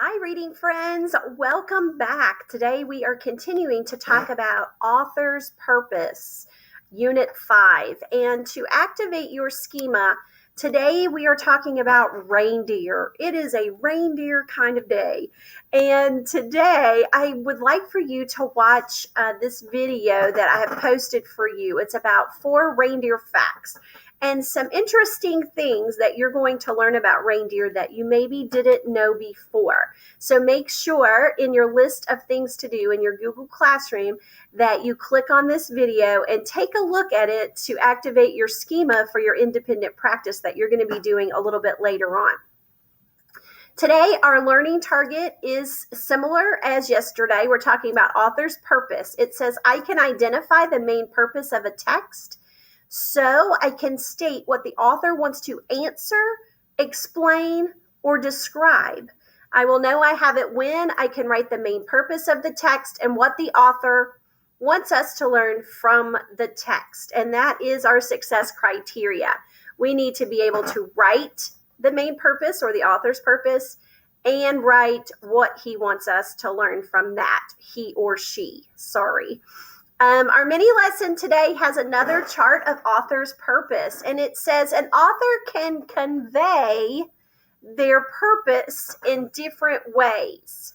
Hi, reading friends. Welcome back. Today we are continuing to talk about author's purpose, Unit 5. And to activate your schema, today we are talking about reindeer. It is a reindeer kind of day. And today I would like for you to watch this video that I have posted for you. It's about 4 reindeer facts and some interesting things that you're going to learn about reindeer that you maybe didn't know before. So make sure in your list of things to do in your Google Classroom that you click on this video and take a look at it to activate your schema for your independent practice that you're going to be doing a little bit later on. Today, our learning target is similar as yesterday. We're talking about author's purpose. It says, I can identify the main purpose of a text, so I can state what the author wants to answer, explain, or describe. I will know I have it when I can write the main purpose of the text and what the author wants us to learn from the text. And that is our success criteria. We need to be able to write the main purpose or the author's purpose and write what he wants us to learn from that, he or she, sorry. Our mini lesson today has another chart of author's purpose, and it says an author can convey their purpose in different ways.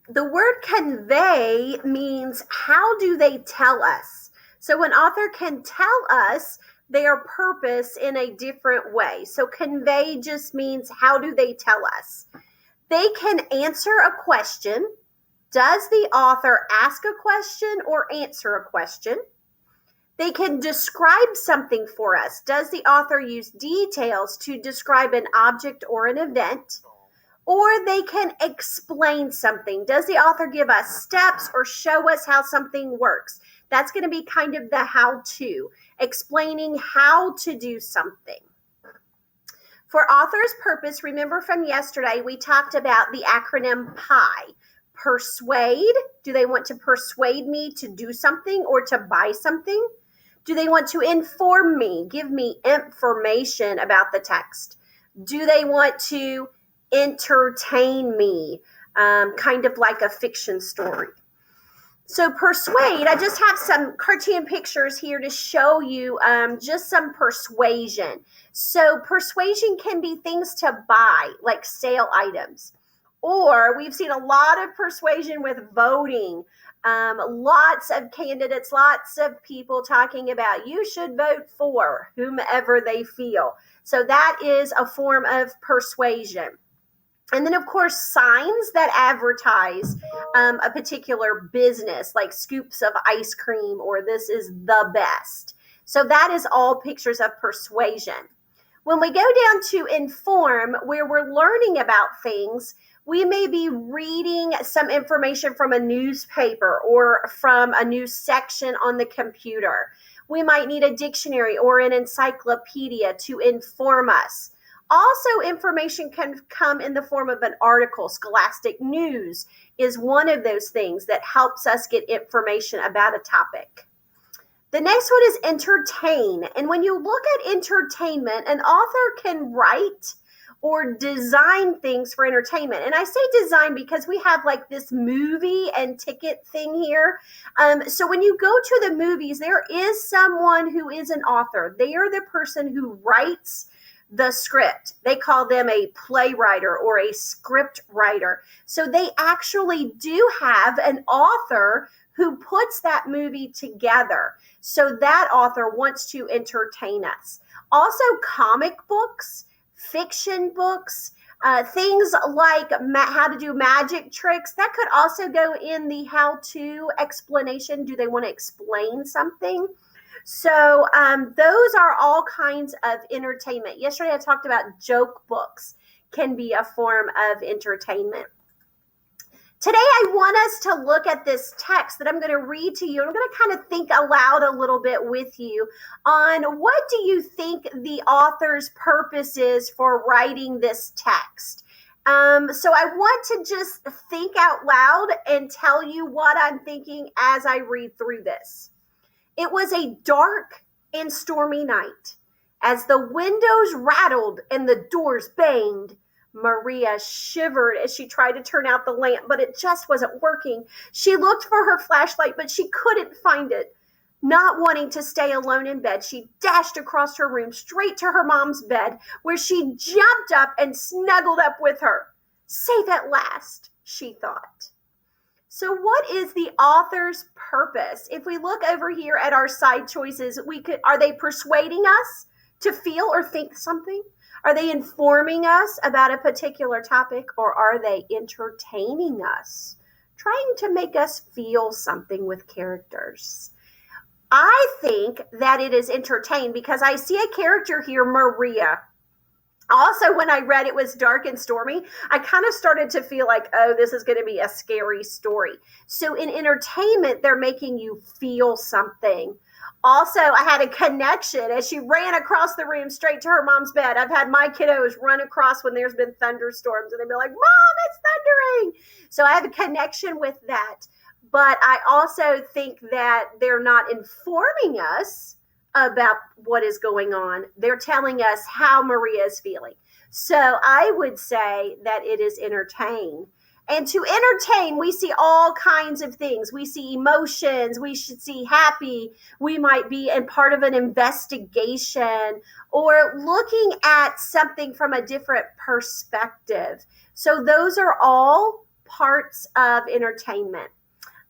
The word convey means how do they tell us? So an author can tell us their purpose in a different way. So convey just means how do they tell us? They can answer a question. Does the author ask a question or answer a question? They can describe something for us. Does the author use details to describe an object or an event? Or they can explain something. Does the author give us steps or show us how something works? That's going to be kind of the how-to, explaining how to do something. For author's purpose, remember from yesterday, we talked about the acronym PIE. Persuade. Do they want to persuade me to do something or to buy something? Do they want to inform me, give me information about the text? Do they want to entertain me, kind of like a fiction story? So persuade, I just have some cartoon pictures here to show you just some persuasion. So persuasion can be things to buy, like sale items. Or we've seen a lot of persuasion with voting. Lots of candidates, lots of people talking about you should vote for whomever they feel. So that is a form of persuasion. And then, of course, signs that advertise a particular business, like scoops of ice cream or this is the best. So that is all pictures of persuasion. When we go down to inform, where we're learning about things, we may be reading some information from a newspaper or from a news section on the computer. We might need a dictionary or an encyclopedia to inform us. Also, information can come in the form of an article. Scholastic News is one of those things that helps us get information about a topic. The next one is entertain. And when you look at entertainment, an author can write or design things for entertainment. And I say design because we have like this movie and ticket thing here. So when you go to the movies, there is someone who is an author. They are the person who writes the script. They call them a playwright or a script writer. So they actually do have an author who puts that movie together. So that author wants to entertain us. Also, comic books, fiction books, things like how to do magic tricks, that could also go in the how-to explanation. Do they want to explain something? So those are all kinds of entertainment. Yesterday I talked about joke books can be a form of entertainment. Today I want us to look at this text that I'm going to read to you. I'm going to kind of think aloud a little bit with you on what do you think the author's purpose is for writing this text. So I want to just think out loud and tell you what I'm thinking as I read through this. It was a dark and stormy night. As the windows rattled and the doors banged, Maria shivered as she tried to turn out the lamp, but it just wasn't working. She looked for her flashlight, but she couldn't find it. Not wanting to stay alone in bed, she dashed across her room straight to her mom's bed, where she jumped up and snuggled up with her. Safe at last, she thought. So what is the author's purpose? If we look over here at our side choices, are they persuading us to feel or think something? Are they informing us about a particular topic, or are they entertaining us, trying to make us feel something with characters? I think that it is entertained because I see a character here, Maria. Also, when I read it was dark and stormy, I kind of started to feel like, oh, this is going to be a scary story. So in entertainment, they're making you feel something. Also, I had a connection as she ran across the room straight to her mom's bed. I've had my kiddos run across when there's been thunderstorms, and they'd be like, Mom, it's thundering. So I have a connection with that. But I also think that they're not informing us about what is going on. They're telling us how Maria is feeling. So I would say that it is entertain. And to entertain, we see all kinds of things. We see emotions. We should see happy. We might be in part of an investigation or looking at something from a different perspective. So those are all parts of entertainment.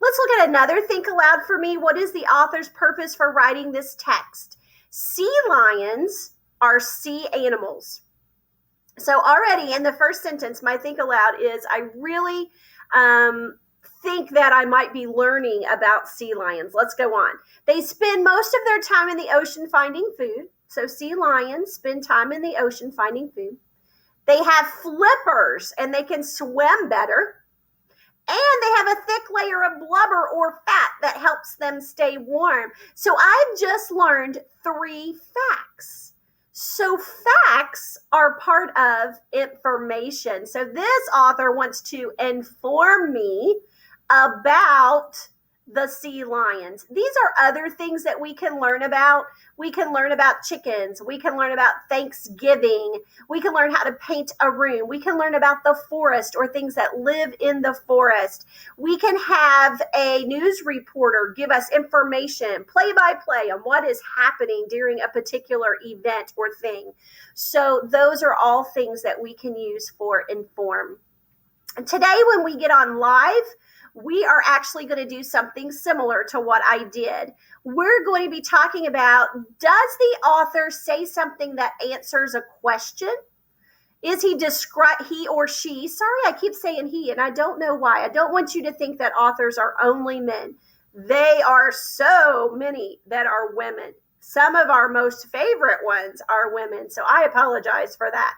Let's look at another think aloud for me. What is the author's purpose for writing this text? Sea lions are sea animals. So already in the first sentence, my think aloud is I really think that I might be learning about sea lions. Let's go on. They spend most of their time in the ocean finding food. So sea lions spend time in the ocean finding food. They have flippers and they can swim better. And they have a thick layer of blubber or fat that helps them stay warm. So I've just learned 3 facts. So facts are part of information. So this author wants to inform me about the sea lions. These are other things that we can learn about. We can learn about chickens. We can learn about Thanksgiving. We can learn how to paint a room. We can learn about the forest or things that live in the forest. We can have a news reporter give us information, play-by-play on what is happening during a particular event or thing. So those are all things that we can use for inform. Today, when we get on live, we are actually going to do something similar to what I did. We're going to be talking about, does the author say something that answers a question? Is he or she, sorry, I keep saying he, and I don't know why. I don't want you to think that authors are only men. They are so many that are women. Some of our most favorite ones are women, so I apologize for that.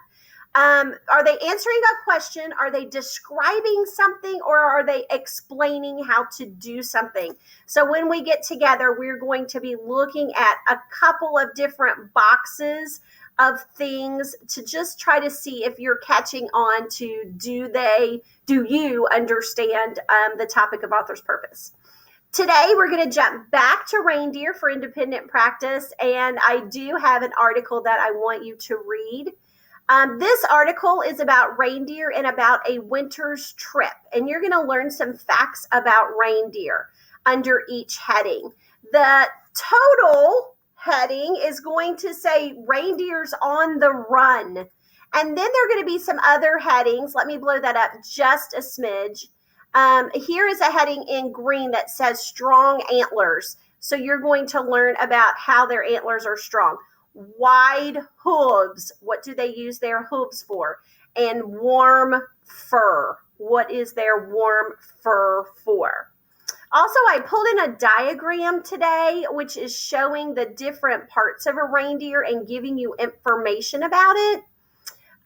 Are they answering a question? Are they describing something, or are they explaining how to do something? So when we get together, we're going to be looking at a couple of different boxes of things to just try to see if you're catching on to do you understand the topic of author's purpose. Today, we're going to jump back to reindeer for independent practice, and I do have an article that I want you to read. This article is about reindeer and about a winter's trip, and you're going to learn some facts about reindeer under each heading. The total heading is going to say reindeers on the run, and then there are going to be some other headings. Let me blow that up just a smidge. Here is a heading in green that says strong antlers, so you're going to learn about how their antlers are strong. Wide hooves, what do they use their hooves for? And warm fur, what is their warm fur for? Also, I pulled in a diagram today, which is showing the different parts of a reindeer and giving you information about it.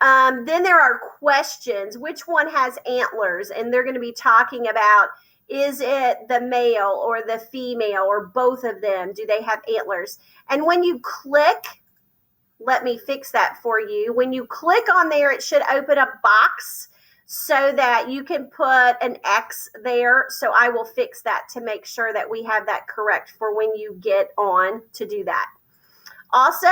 Then there are questions. Which one has antlers? And they're going to be talking about, is it the male or the female or both of them? Do they have antlers? And when you click, let me fix that for you. When you click on there, it should open a box so that you can put an X there. So I will fix that to make sure that we have that correct for when you get on to do that. Also,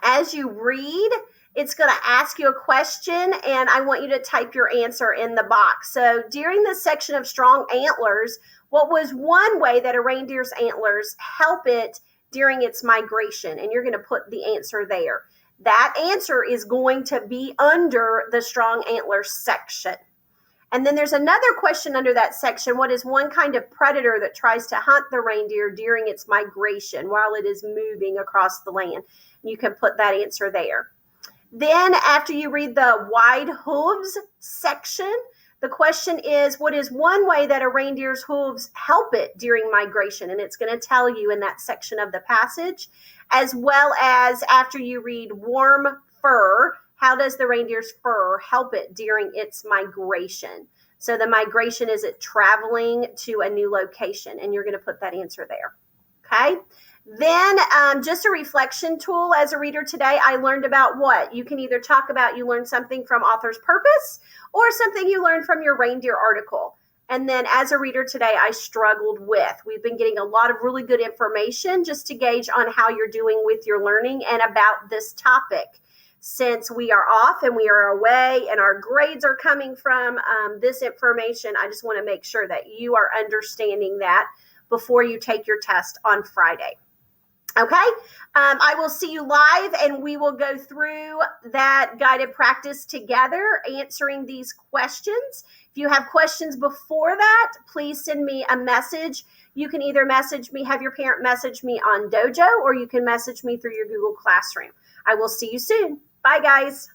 as you read, It's going to ask you a question, and I want you to type your answer in the box. So during this section of strong antlers, what was one way that a reindeer's antlers help it during its migration? And you're going to put the answer there. That answer is going to be under the strong antlers section. And then there's another question under that section. What is one kind of predator that tries to hunt the reindeer during its migration while it is moving across the land? You can put that answer there. Then after you read the wide hooves section, the question is, what is one way that a reindeer's hooves help it during migration? And it's going to tell you in that section of the passage, as well as after you read warm fur, how does the reindeer's fur help it during its migration? So the migration is it traveling to a new location, and you're going to put that answer there. Okay. Then just a reflection tool as a reader today, I learned about what? You can either talk about you learned something from author's purpose or something you learned from your reindeer article. And then as a reader today, I struggled with. We've been getting a lot of really good information just to gauge on how you're doing with your learning and about this topic. Since we are off and we are away and our grades are coming from this information, I just want to make sure that you are understanding that before you take your test on Friday. Okay, I will see you live and we will go through that guided practice together, answering these questions. If you have questions before that, please send me a message. You can either message me, have your parent message me on Dojo, or you can message me through your Google Classroom. I will see you soon. Bye, guys.